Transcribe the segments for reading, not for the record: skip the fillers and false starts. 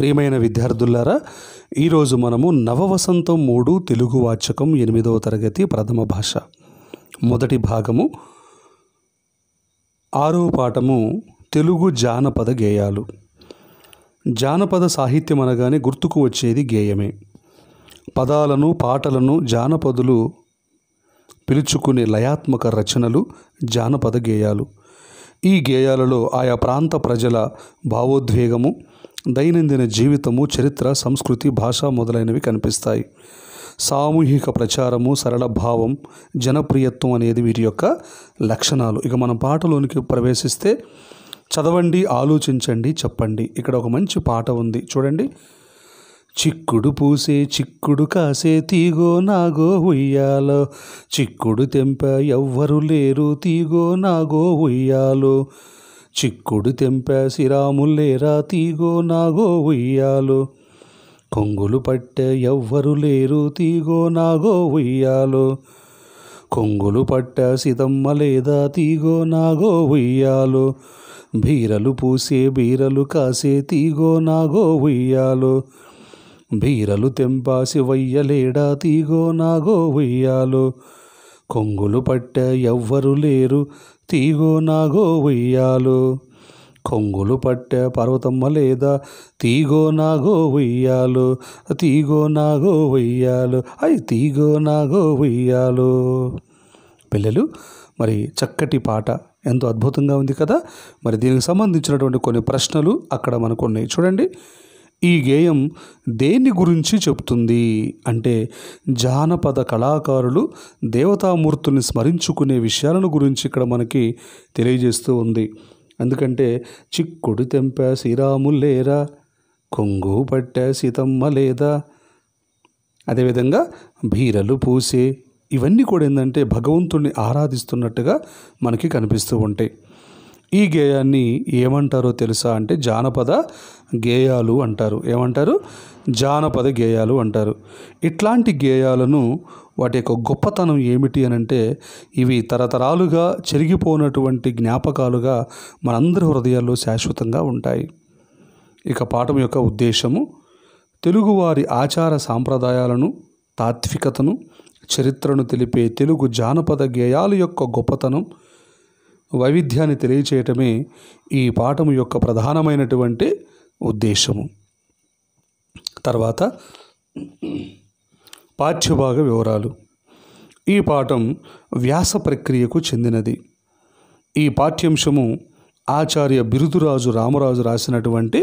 ప్రియమైన విద్యార్థులారా, ఈరోజు మనము నవవసంతం 3 తెలుగు వాచకం 8వ తరగతి ప్రథమ భాష మొదటి భాగము 6వ పాఠము తెలుగు జానపద గేయాలు. జానపద సాహిత్యం అనగానే గుర్తుకు వచ్చేది గేయమే. పదాలను పాటలను జానపదులు పిలుచుకునే లయాత్మక రచనలు జానపద గేయాలు. ఈ గేయాలలో ఆయా ప్రాంత ప్రజల భావోద్వేగము, దైనందిన జీవితము, చరిత్ర, సంస్కృతి, భాష మొదలైనవి కనిపిస్తాయి. సామూహిక ప్రచారము, సరళ భావం, జనప్రియత్వం అనేది వీటి యొక్క లక్షణాలు. ఇక మనం పాటలోనికి ప్రవేశిస్తే చదవండి, ఆలోచించండి, చెప్పండి. ఇక్కడ ఒక మంచి పాట ఉంది, చూడండి. చిక్కుడు పూసే చిక్కుడు కాసే తీగో నాగో ఉయ్యాలో, చిక్కుడు తెంప ఎవ్వరు లేరు తీగో నాగో ఉయ్యాలో, చిక్కుడు తెంప సిరాములేరా తీగో నాగో ఉయ్యాలో, కొంగులు పట్టె ఎవ్వరు లేరు తీగో నాగో ఉయ్యాలో, కొంగులు పట్ట సితమ్మ లేదా తీగో నాగో ఉయ్యాలో, బీరలు పూసే బీరలు కాసే తీగో నాగో ఉయ్యాలో, బీరలు తెంప శివయ్య లేడా తీగో నాగో ఉయ్యాలో, కొంగులు పట్టె ఎవ్వరు లేరు తీగో నాగో ఉయ్యాలో, కొంగులు పట్టె పర్వతమ్మ లేదా తీగో నాగో ఉయ్యాలో, తీగో నాగో ఉయ్యాలో, తీగో నాగో ఉయ్యాలో. పిల్లలు, మరి చక్కటి పాట ఎంతో అద్భుతంగా ఉంది కదా. మరి దీనికి సంబంధించినటువంటి కొన్ని ప్రశ్నలు అక్కడ మనకు ఉన్నాయి, చూడండి. ఈ గేయం దేని గురించి చెప్తుంది అంటే, జానపద కళాకారులు దేవతామూర్తుల్ని స్మరించుకునే విషయాలను గురించి ఇక్కడ మనకి తెలియజేస్తూ ఉంది. ఎందుకంటే చిక్కుడు తెంప శ్రీరాములేరా, కొంగు పట్టె సీతమ్మ లేదా, అదేవిధంగా బీరలు పూసే, ఇవన్నీ కూడా ఏంటంటే భగవంతుడిని ఆరాధిస్తున్నట్టుగా మనకి కనిపిస్తూ ఉంటాయి. ఈ గేయాన్ని ఏమంటారో తెలుసా అంటే జానపద గేయాలు అంటారు. ఏమంటారు? జానపద గేయాలు అంటారు. ఇట్లాంటి గేయాలను వాటి యొక్క గొప్పతనం ఏమిటి అని అంటే, ఇవి తరతరాలుగా చెరిగిపోయినటువంటి జ్ఞాపకాలుగా మనందరి హృదయాల్లో శాశ్వతంగా ఉంటాయి. ఇక పాఠం యొక్క ఉద్దేశము, తెలుగువారి ఆచార సాంప్రదాయాలను, తాత్వికతను, చరిత్రను తెలిపే తెలుగు జానపద గేయాల యొక్క గొప్పతనం, వైవిధ్యాన్ని తెలియచేయటమే ఈ పాఠము యొక్క ప్రధానమైనటువంటి ఉద్దేశము. తర్వాత పాఠ్యభాగ వివరాలు. ఈ పాఠం వ్యాస ప్రక్రియకు చెందినది. ఈ పాఠ్యాంశము ఆచార్య బిరుదురాజు రామరాజు రాసినటువంటి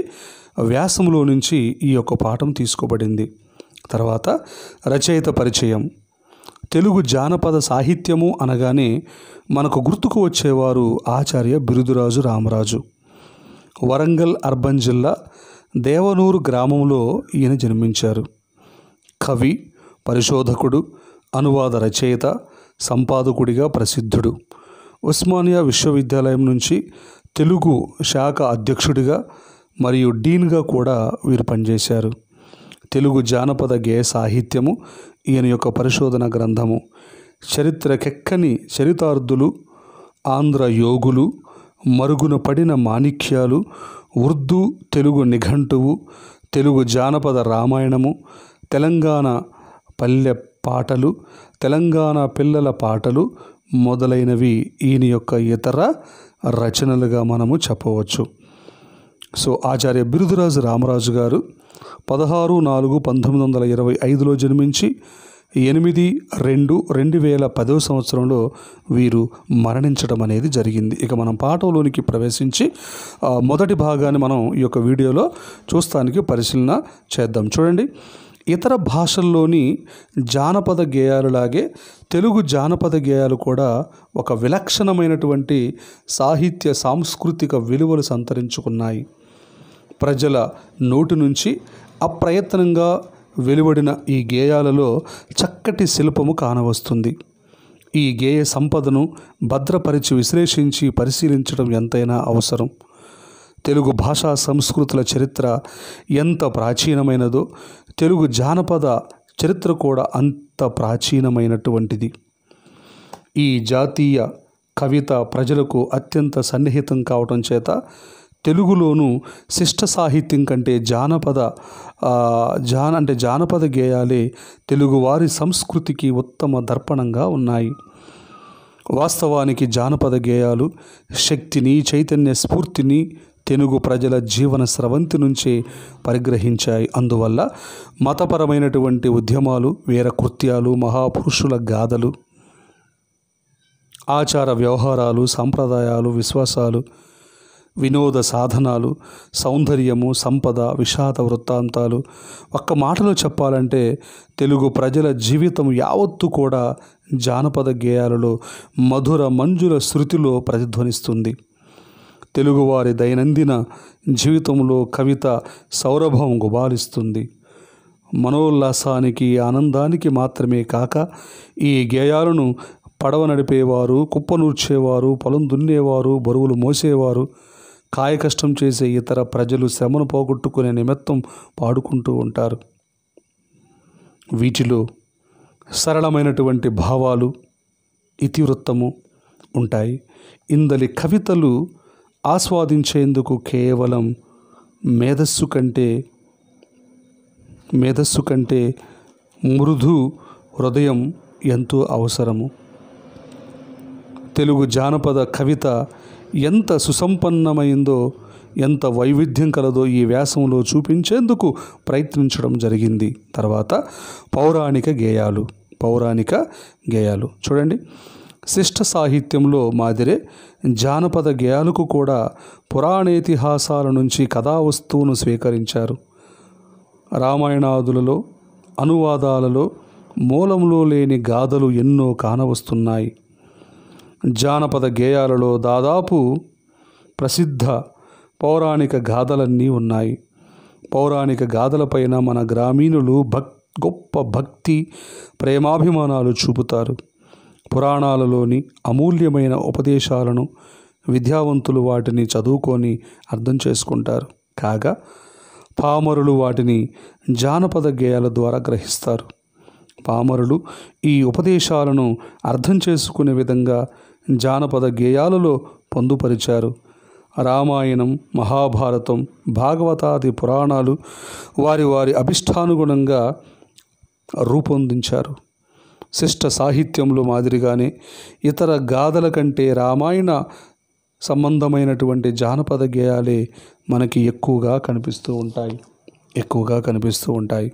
వ్యాసములో నుంచి ఈ యొక్క పాఠం తీసుకోబడింది. తర్వాత రచయిత పరిచయం. తెలుగు జానపద సాహిత్యము అనగానే మనకు గుర్తుకు వచ్చేవారు ఆచార్య బిరుదురాజు రామరాజు. వరంగల్ అర్బన్ జిల్లా దేవనూరు గ్రామంలో ఈయన జన్మించారు. కవి, పరిశోధకుడు, అనువాద రచయిత, సంపాదకుడిగా ప్రసిద్ధుడు. ఉస్మానియా విశ్వవిద్యాలయం నుంచి తెలుగు శాఖ అధ్యక్షుడిగా మరియు డీన్గా కూడా వీరు పనిచేశారు. తెలుగు జానపద గేయ సాహిత్యము ఈయన యొక్క పరిశోధన గ్రంథము. చరిత్రకెక్కని చరితార్థులు, ఆంధ్ర యోగులు, మరుగున పడిన మాణిక్యాలు, ఉర్దూ తెలుగు నిఘంటువు, తెలుగు జానపద రామాయణము, తెలంగాణ పల్లె పాటలు, తెలంగాణ పిల్లల పాటలు మొదలైనవి ఈయన యొక్క ఇతర రచనలుగా మనము చెప్పవచ్చు. సో ఆచార్య బిరుదురాజు రామరాజు గారు 16/4/1925 జన్మించి 8/2/2010 సంవత్సరంలో వీరు మరణించడం అనేది జరిగింది. ఇక మనం పాఠంలోనికి ప్రవేశించి మొదటి భాగాన్ని మనం ఈ యొక్క వీడియోలో చూస్తానికి పరిశీలన చేద్దాం. చూడండి. ఇతర భాషల్లోని జానపద గేయాలలాగే తెలుగు జానపద గేయాలు కూడా ఒక విలక్షణమైనటువంటి సాహిత్య సాంస్కృతిక విలువలు సంతరించుకున్నాయి. ప్రజల నోటి నుంచి అప్రయత్నంగా వెలువడిన ఈ గేయాలలో చక్కటి శిల్పము కానవస్తుంది. ఈ గేయ సంపదను భద్రపరిచి విశ్లేషించి పరిశీలించడం ఎంతైనా అవసరం. తెలుగు భాషా సంస్కృతుల చరిత్ర ఎంత ప్రాచీనమైనదో తెలుగు జానపద చరిత్ర కూడా అంత ప్రాచీనమైనటువంటిది. ఈ జాతీయ కవిత ప్రజలకు అత్యంత సన్నిహితం కావటం చేత తెలుగులోను శిష్ట సాహిత్యం కంటే జానపద గేయాలే తెలుగువారి సంస్కృతికి ఉత్తమ దర్పణంగా ఉన్నాయి. వాస్తవానికి జానపద గేయాలు శక్తిని, చైతన్య స్ఫూర్తిని తెలుగు ప్రజల జీవన స్రవంతి నుంచే పరిగ్రహించాయి. అందువల్ల మతపరమైనటువంటి ఉద్యమాలు, వీర కృత్యాలు, మహాపురుషుల గాథలు, ఆచార వ్యవహారాలు, సాంప్రదాయాలు, విశ్వాసాలు, వినోద సాధనాలు, సౌందర్యము, సంపద, విషాద వృత్తాంతాలు, ఒక్క మాటలో చెప్పాలంటే తెలుగు ప్రజల జీవితం యావత్తు కూడా జానపద గేయాలలో మధుర మంజుల శృతిలో ప్రతిధ్వనిస్తుంది. తెలుగువారి దైనందిన జీవితంలో కవిత సౌరభం గుబాలిస్తుంది. మనోల్లాసానికి, ఆనందానికి మాత్రమే కాక ఈ గేయాలను పడవ నడిపేవారు, కుప్పనూర్చేవారు, పొలం దున్నేవారు, బరువులు మోసేవారు, కాయకష్టం చేసే ఇతర ప్రజలు శ్రమను పోగొట్టుకునే నిమిత్తం పాడుకుంటూ ఉంటారు. వీటిలో సరళమైనటువంటి భావాలు, ఇతివృత్తము ఉంటాయి. ఇందలి కవితలు ఆస్వాదించేందుకు కేవలం మేధస్సు కంటే మృదు హృదయం ఎంతో అవసరము. తెలుగు జానపద కవిత ఎంత సుసంపన్నమైందో, ఎంత వైవిధ్యం కలదో ఈ వ్యాసంలో చూపించేందుకు ప్రయత్నించడం జరిగింది. తర్వాత పౌరాణిక గేయాలు చూడండి. శిష్ట సాహిత్యంలో మాదిరే జానపద గేయాలకు కూడా పురాణేతిహాసాల నుంచి కథా వస్తువును స్వీకరించారు. రామాయణాదులలో, అనువాదాలలో మూలంలో లేని గాథలు ఎన్నో కానవస్తున్నాయి. జానపద గేయాలలో దాదాపు ప్రసిద్ధ పౌరాణిక గాథలన్నీ ఉన్నాయి. పౌరాణిక గాథలపైన మన గ్రామీణులు గొప్ప భక్తి, ప్రేమాభిమానాలు చూపుతారు. పురాణాలలోని అమూల్యమైన ఉపదేశాలను విద్యావంతులు వాటిని చదువుకొని అర్థం చేసుకుంటారు. కాగా పామరులు వాటిని జానపద గేయాల ద్వారా గ్రహిస్తారు. పామరులు ఈ ఉపదేశాలను అర్థం చేసుకునే విధంగా జానపద గేయాలలో పొందుపరిచారు. రామాయణం, మహాభారతం, భాగవతాది పురాణాలు వారి అభిష్టానుగుణంగా రూపొందించారు. శిష్ట సాహిత్యంలో మాదిరిగానే ఇతర గాథల కంటే రామాయణ సంబంధమైనటువంటి జానపద గేయాలే మనకి ఎక్కువగా కనిపిస్తూ ఉంటాయి.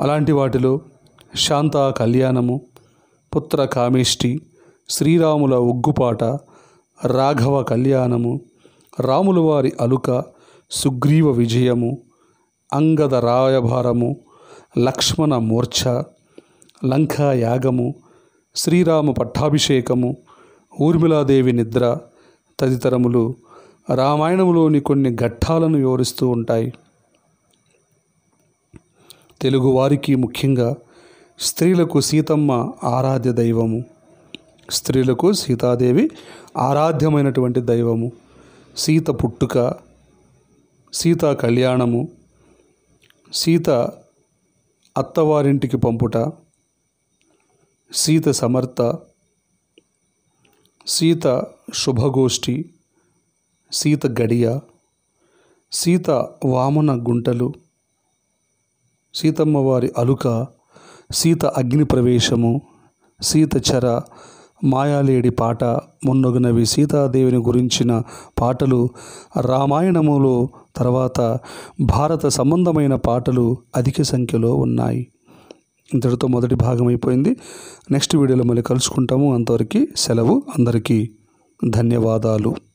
అలాంటి వాటిలో శాంతా కళ్యాణము, పుత్ర కామేష్టి, శ్రీరాముల ఉగ్గుపాట, రాఘవ కళ్యాణము, రాముల వారి అలుక, సుగ్రీవ విజయము, అంగద రాయభారము, లక్ష్మణ మూర్ఛ, లంకా యాగము, శ్రీరామ పట్టాభిషేకము, ఊర్మిళాదేవి నిద్ర తదితరములు రామాయణంలోని కొన్ని ఘట్టాలను వివరిస్తూ ఉంటాయి. తెలుగువారికి ముఖ్యంగా స్త్రీలకు సీతమ్మ ఆరాధ్య దైవము. స్త్రీలకు సీతాదేవి ఆరాధ్యమైనటువంటి దైవము. సీత పుట్టుక, సీతా కళ్యాణము, సీత అత్తవారింటికి పంపుట, సీత సమర్థ, సీత శుభగోష్ఠి, సీత గడియ, సీత వామన గుంటలు, సీతమ్మ వారి అలుక, సీత అగ్ని ప్రవేశము, సీత చెర, మాయాలేడి పాట మొన్నగునవి సీతాదేవిని గురించిన పాటలు రామాయణములో, తర్వాత భారత సంబంధమైన పాటలు అధిక సంఖ్యలో ఉన్నాయి. ఇంతటితో మొదటి భాగం అయిపోయింది. నెక్స్ట్ వీడియోలో మళ్ళీ కలుసుకుంటాము. అంతవరకు సెలవు. అందరికీ ధన్యవాదాలు.